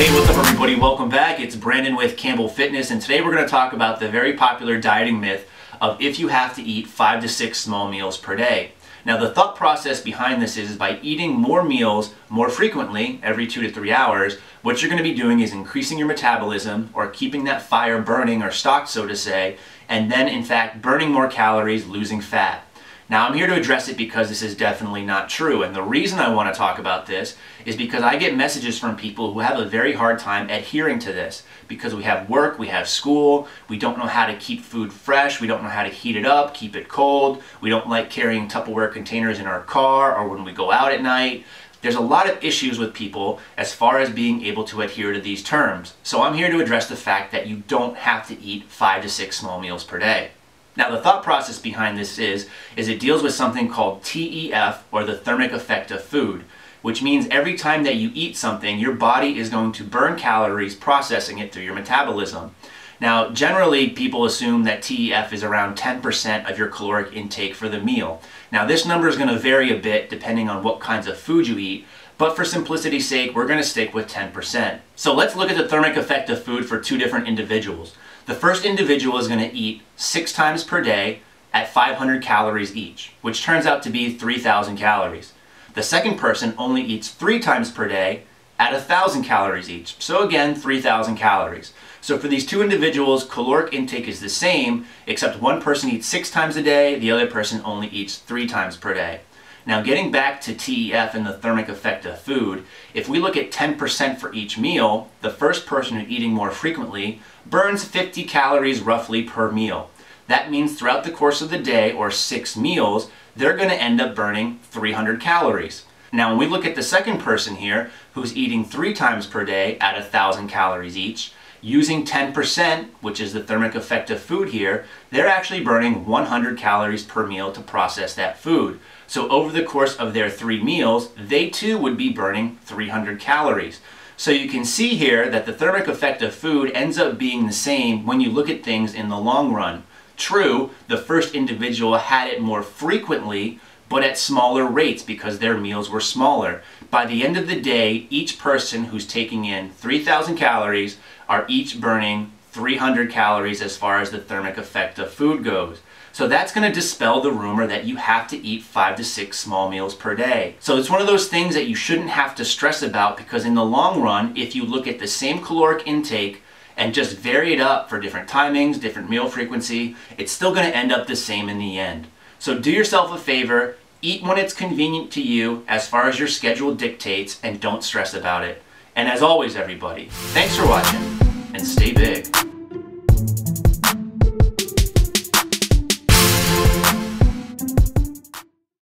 Hey, what's up everybody? Welcome back. It's Brandon with Campbell Fitness, and today we're going to talk about the very popular dieting myth of if you have to eat 5 to 6 small meals per day. Now the thought process behind this is by eating more meals more frequently, every 2 to 3 hours, what you're going to be doing is increasing your metabolism or keeping that fire burning or stocked, so to say, and then in fact burning more calories, losing fat. Now I'm here to address it because this is definitely not true, and the reason I want to talk about this is because I get messages from people who have a very hard time adhering to this because we have work, we have school, we don't know how to keep food fresh, we don't know how to heat it up, keep it cold, we don't like carrying Tupperware containers in our car or when we go out at night. There's a lot of issues with people as far as being able to adhere to these terms. So I'm here to address the fact that you don't have to eat 5 to 6 small meals per day. Now the thought process behind this is it deals with something called TEF, or the thermic effect of food, which means every time that you eat something, your body is going to burn calories processing it through your metabolism. Now generally people assume that TEF is around 10% of your caloric intake for the meal. Now this number is going to vary a bit depending on what kinds of food you eat, but for simplicity's sake we're going to stick with 10%. So let's look at the thermic effect of food for two different individuals. The first individual is going to eat 6 times per day at 500 calories each, which turns out to be 3,000 calories. The second person only eats 3 times per day at 1,000 calories each. So again, 3,000 calories. So for these two individuals, caloric intake is the same, except one person eats 6 times a day, the other person only eats 3 times per day. Now getting back to TEF and the thermic effect of food, if we look at 10% for each meal, the first person who's eating more frequently burns 50 calories roughly per meal. That means throughout the course of the day, or 6 meals, they're going to end up burning 300 calories. Now when we look at the second person here, who's eating 3 times per day at 1,000 calories each, using 10%, which is the thermic effect of food here, they're actually burning 100 calories per meal to process that food. So over the course of their 3 meals, they too would be burning 300 calories. So you can see here that the thermic effect of food ends up being the same when you look at things in the long run. True, the first individual had it more frequently, but at smaller rates because their meals were smaller. By the end of the day, each person who's taking in 3,000 calories are each burning 300 calories as far as the thermic effect of food goes. So that's going to dispel the rumor that you have to eat 5 to 6 small meals per day. So it's one of those things that you shouldn't have to stress about, because in the long run, if you look at the same caloric intake and just vary it up for different timings, different meal frequency, it's still going to end up the same in the end. So do yourself a favor, eat when it's convenient to you as far as your schedule dictates, and don't stress about it. And as always everybody, thanks for watching and stay big.